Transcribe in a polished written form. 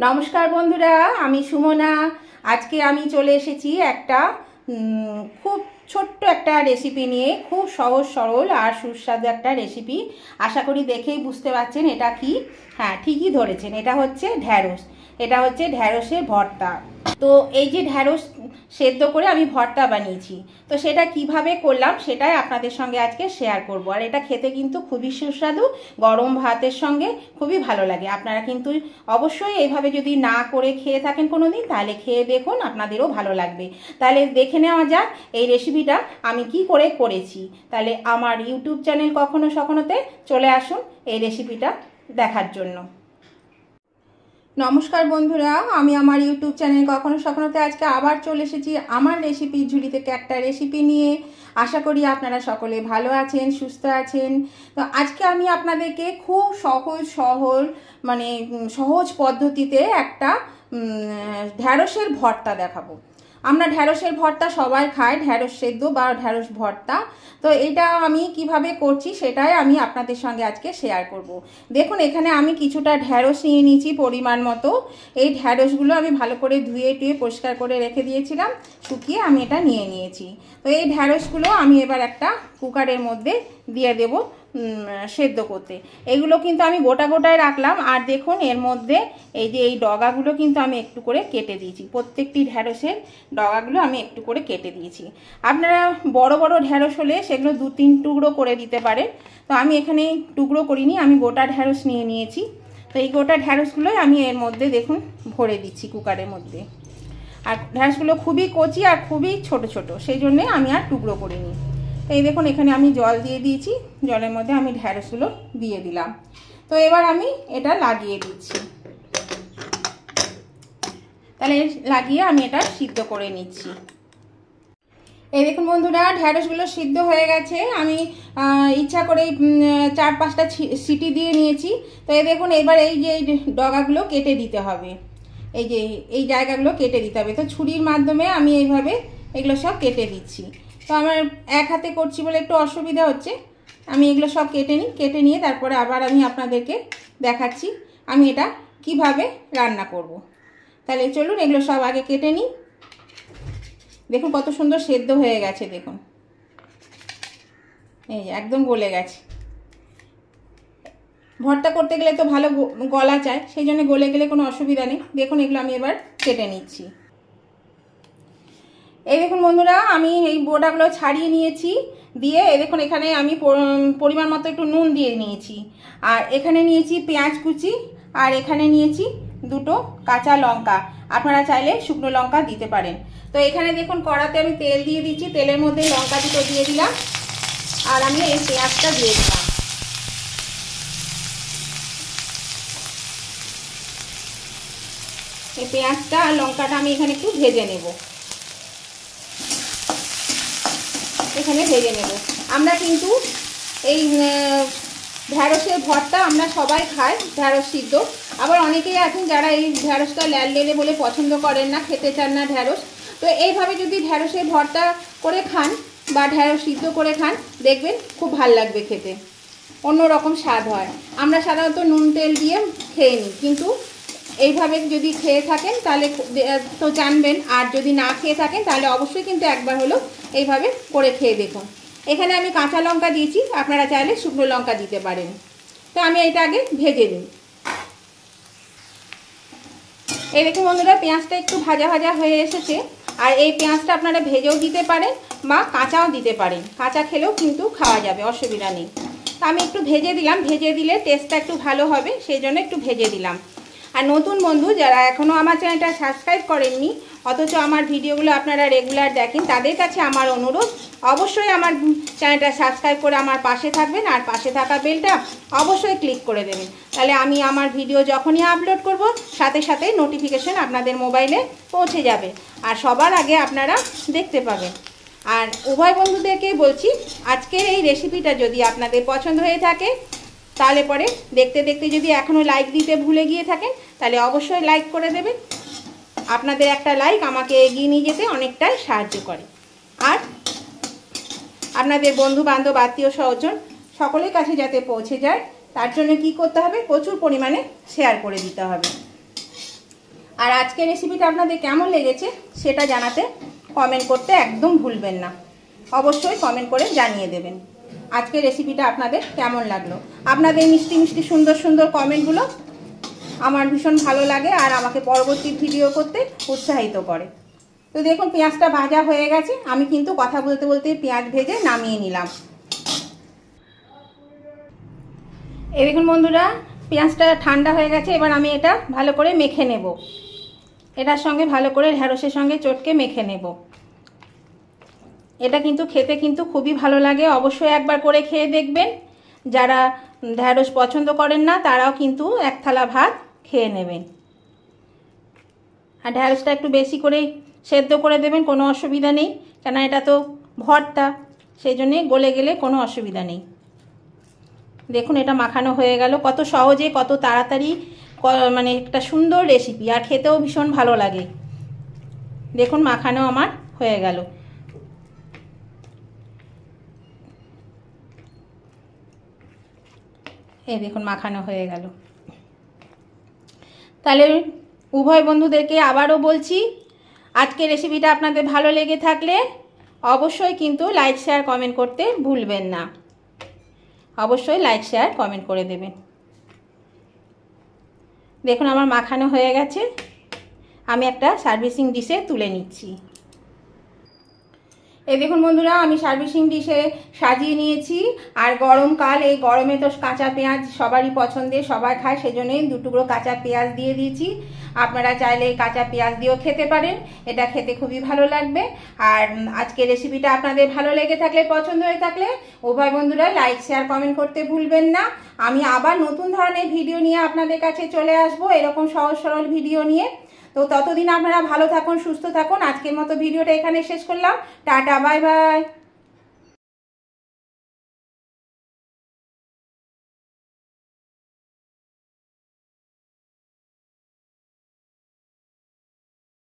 নমস্কার বন্ধুরা, আমি সুমনা। আজকে আমি চলে এসেছি একটা খুব ছোট্ট একটা রেসিপি নিয়ে। খুব সহজ সরল আর সুস্বাদু একটা রেসিপি। আশা করি দেখেই বুঝতে পারছেন এটা কি। হ্যাঁ, ঠিকই ধরেছেন, এটা হচ্ছে ঢ্যাঁড়স। এটা হচ্ছে ঢ্যাঁড়সের ভর্তা। তো এই যে ঢ্যাঁড়স সেদ্ধ করে আমি ভর্তা বানিয়েছি, তো সেটা কিভাবে করলাম সেটাই আপনাদের সঙ্গে আজকে শেয়ার করব। আর এটা খেতে কিন্তু খুবই সুস্বাদু, গরম ভাতের সঙ্গে খুবই ভালো লাগে। আপনারা কিন্তু অবশ্যই এইভাবে যদি না করে খেয়ে থাকেন কোনো দিন, তাহলে খেয়ে দেখুন, আপনাদেরও ভালো লাগবে। তাহলে দেখে নেওয়া যাক এই রেসিপিটা আমি কি করে করেছি। তাহলে আমার ইউটিউব চ্যানেল কখনো সখনোতে চলে আসুন এই রেসিপিটা দেখার জন্য। নমস্কার বন্ধুরা, আমি আমার ইউটিউব চ্যানেল কখনো সখনোতে আজকে আবার চলে এসেছি আমার রেসিপি ঝুলি থেকে একটা রেসিপি নিয়ে। আশা করি আপনারা সকলে ভালো আছেন, সুস্থ আছেন। তো আজকে আমি আপনাদেরকে খুব সহজ পদ্ধতিতে একটা ঢ্যাঁড়সের ভর্তা দেখাবো। আমরা ঢ্যাঁড়সের ভর্তা সবাই খাই, ঢ্যাঁড়স সেদ্ধ বা ঢ্যাঁড়স ভর্তা। তো এটা আমি কিভাবে করছি সেটাই আমি আপনাদের সঙ্গে আজকে শেয়ার করব। দেখুন, এখানে আমি কিছুটা ঢ্যাঁড়স নিয়ে নিয়েছি পরিমাণ মতো। এই ঢ্যাঁড়সগুলো আমি ভালো করে ধুয়ে পরিষ্কার করে রেখে দিয়েছিলাম, শুকিয়ে আমি এটা নিয়ে নিয়েছি। তো এই ঢ্যাঁড়সগুলো আমি এবার একটা কুকারের মধ্যে দিয়ে দেব সেদ্ধ করতে। এগুলো কিন্তু আমি গোটা গোটায় রাখলাম। আর দেখুন, এর মধ্যে এই যে এই ডগাগুলো কিন্তু আমি একটু করে কেটে দিয়েছি। প্রত্যেকটি ঢ্যাঁড়সের ডগাগুলো আমি একটু করে কেটে দিয়েছি। আপনারা বড় বড় ঢ্যাঁড়স হলে সেগুলো 2-3 টুকরো করে দিতে পারেন। তো আমি এখানে টুকরো করিনি, আমি গোটা ঢ্যাঁড়স নিয়ে নিয়েছি। তো এই গোটা ঢ্যাঁড়সগুলোই আমি এর মধ্যে দেখুন ভরে দিচ্ছি কুকারের মধ্যে। আর ঢ্যাঁড়সগুলো খুবই কচি আর খুবই ছোট ছোট, সেই জন্যে আমি আর টুকরো করিনি। এই দেখুন, এখানে আমি জল দিয়ে দিয়েছি, জলের মধ্যে আমি ঢ্যাঁড়সগুলো দিয়ে দিলাম। তো এবার আমি এটা লাগিয়ে দিচ্ছি। তাহলে লাগিয়ে আমি এটা সিদ্ধ করে নিচ্ছি। এই দেখুন বন্ধুরা, ঢ্যাঁড়সগুলো সিদ্ধ হয়ে গেছে। আমি ইচ্ছা করে 4-5টা সিটি দিয়ে নিয়েছি। তো এই দেখুন, এবার এই যে ডগাগুলো কেটে দিতে হবে, এই যে এই জায়গাগুলো কেটে দিতে হবে। তো ছুরির মাধ্যমে আমি এইভাবে এগুলো সব কেটে দিচ্ছি। তো আমার এক হাতে করছি বলে একটু অসুবিধা হচ্ছে। আমি এগুলো সব কেটে নিয়ে তারপরে আবার আমি আপনাদেরকে দেখাচ্ছি আমি এটা কিভাবে রান্না করব। তাহলে চলুন এগুলো সব আগে কেটে নিই। দেখুন কত সুন্দর সেদ্ধ হয়ে গেছে, দেখুন এই যে একদম গলে গেছে। ভর্তা করতে গেলে তো ভালো গলা চাই, সেই জন্য গলে গেলে কোনো অসুবিধা নেই। দেখুন এগুলো আমি এবার কেটে নিচ্ছি। এই দেখুন বন্ধুরা, আমি এই বোটাগুলো ছাড়িয়ে নিয়েছি। দিয়ে এই দেখুন, এখানে আমি পরিমাণ মতো একটু নুন দিয়ে নিয়েছি। আর এখানে নিয়েছি পেঁয়াজ কুচি, আর এখানে নিয়েছি 2টো কাঁচা লঙ্কা। আপনারা চাইলে শুকনো লঙ্কা দিতে পারেন। তো এখানে দেখুন কড়াতে আমি তেল দিয়ে দিচ্ছি, তেলের মধ্যে লঙ্কা দুটো দিয়ে দিলাম, আর আমি এই পেঁয়াজটা দিয়ে দিলাম। এই পেঁয়াজটা আর লঙ্কাটা আমি এখানে একটু ভেজে নেব, এখানে ভেজে নেব। আমরা কিন্তু এই ঢ্যাঁড়সের ভর্তা আমরা সবাই খাই, ঢ্যাঁড়স সিদ্ধ। আবার অনেকেই আছেন যারা এই ঢ্যাঁড়সটা ল্যালে বলে পছন্দ করেন না, খেতে চান না ঢ্যাঁড়স। তো এইভাবে যদি ঢ্যাঁড়সের ভর্তা করে খান বা ঢ্যাঁড়স সিদ্ধ করে খান, দেখবেন খুব ভাল লাগবে খেতে, অন্যরকম স্বাদ হয়। আমরা সাধারণত নুন তেল দিয়ে খেয়ে নিই, কিন্তু এইভাবে যদি খেয়ে থাকেন তাহলে তো জানবেন। আর যদি না খেয়ে থাকেন তাহলে অবশ্যই কিন্তু একবার হলো এইভাবে করে খেয়ে দেখুন। এখানে আমি কাঁচা লঙ্কা দিয়েছি, আপনারা চাইলে শুকনো লঙ্কা দিতে পারেন। তো আমি এটা আগে ভেজে নিই। এই দেখুন বন্ধুরা, পেঁয়াজটা একটু ভাজা ভাজা হয়ে এসেছে। আর এই পেঁয়াজটা আপনারা ভেজেও দিতে পারেন বা কাঁচাও দিতে পারেন, কাঁচা খেলেও কিন্তু খাওয়া যাবে, অসুবিধা নেই। তো আমি একটু ভেজে দিলাম, ভেজে দিলে টেস্টটা একটু ভালো হবে, সেই জন্য একটু ভেজে দিলাম। আর নতুন বন্ধু যারা এখনও আমার চ্যানেলটা সাবস্ক্রাইব করেননি, অথচ আমার ভিডিওগুলো আপনারা রেগুলার দেখেন, তাদের কাছে আমার অনুরোধ, অবশ্যই আমার চ্যানেলটা সাবস্ক্রাইব করে আমার পাশে থাকবেন। আর পাশে থাকা বেলটা অবশ্যই ক্লিক করে দেবেন, তাহলে আমি আমার ভিডিও যখনই আপলোড করব সাথে সাথে নোটিফিকেশন আপনাদের মোবাইলে পৌঁছে যাবে, আর সবার আগে আপনারা দেখতে পাবেন। আর উভয় বন্ধুদেরকে বলছি, আজকের এই রেসিপিটা যদি আপনাদের পছন্দ হয়ে থাকে, তাহলে পরে দেখতে দেখতে যদি এখনও লাইক দিতে ভুলে গিয়ে থাকেন, তাহলে অবশ্যই লাইক করে দেবেন। আপনাদের একটা লাইক আমাকে এগিয়ে নিয়ে যেতে অনেকটাই সাহায্য করে। আর আপনাদের বন্ধু বান্ধব আত্মীয় স্বজন সকলের কাছে যাতে পৌঁছে যায়, তার জন্য কি করতে হবে, প্রচুর পরিমাণে শেয়ার করে দিতে হবে। আর আজকের রেসিপিটা আপনাদের কেমন লেগেছে সেটা জানাতে কমেন্ট করতে একদম ভুলবেন না। অবশ্যই কমেন্ট করে জানিয়ে দেবেন আজকের রেসিপিটা আপনাদের কেমন লাগলো। আপনাদের মিষ্টি মিষ্টি সুন্দর সুন্দর কমেন্টগুলো আমার ভীষণ ভালো লাগে আর আমাকে পরবর্তী ভিডিও করতে উৎসাহিত করে। তো দেখুন পেঁয়াজটা ভাজা হয়ে গেছে, আমি কিন্তু কথা বলতে বলতে পেঁয়াজ ভেজে নামিয়ে নিলাম। এই দেখুন বন্ধুরা, পেঁয়াজটা ঠান্ডা হয়ে গেছে, এবার আমি এটা ভালো করে মেখে নেব। এটার সঙ্গে ভালো করে ঢ্যাঁড়সের সঙ্গে চটকে মেখে নেব। এটা কিন্তু খেতে কিন্তু খুবই ভালো লাগে, অবশ্যই একবার করে খেয়ে দেখবেন। যারা ঢ্যাঁড়স পছন্দ করেন না তারাও কিন্তু এক থালা ভাত খেয়ে নেবেন। আর ঢ্যাঁড়সটা একটু বেশি করে সেদ্ধ করে দেবেন, কোনো অসুবিধা নেই, কেন এটা তো ভর্তা, সেই জন্যে গলে গেলে কোনো অসুবিধা নেই। দেখুন এটা মাখানো হয়ে গেল, কত সহজে কত তাড়াতাড়ি মানে একটা সুন্দর রেসিপি, আর খেতেও ভীষণ ভালো লাগে। দেখুন মাখানো আমার হয়ে গেল। এই দেখুন মাখানো হয়ে গেল। তাহলে উভয় বন্ধুদেরকে আবারও বলছি, আজকের রেসিপিটা আপনাদের ভালো লেগে থাকলে অবশ্যই কিন্তু লাইক শেয়ার কমেন্ট করতে ভুলবেন না। অবশ্যই লাইক শেয়ার কমেন্ট করে দেবেন। দেখুন আমার মাখানো হয়ে গেছে, আমি একটা সার্ভিসিং ডিশে তুলে নিচ্ছি। এই দেখুন বন্ধুরা, আমি সার্ভিসিং ডিশে সাজিয়ে নিয়েছি। আর গরমকাল, এই গরমে তো কাঁচা পেঁয়াজ সবারই পছন্দের, সবাই খায়, সেজন্যই 2 টুকরো কাঁচা পেঁয়াজ দিয়ে দিয়েছি। আপনারা চাইলে কাঁচা পেঁয়াজ দিয়েও খেতে পারেন, এটা খেতে খুবই ভালো লাগবে। আর আজকের রেসিপিটা আপনাদের ভালো লেগে থাকলে, পছন্দ হয়ে থাকলে উভয় বন্ধুরা লাইক শেয়ার কমেন্ট করতে ভুলবেন না। আমি আবার নতুন ধরনের ভিডিও নিয়ে আপনাদের কাছে চলে আসব, এরকম সহজ সরল ভিডিও নিয়ে। তো ততদিন আপনারা ভালো থাকুন, সুস্থ থাকুন। আজকের মতো ভিডিওটা এখানে শেষ করলাম। Tata, bye bye.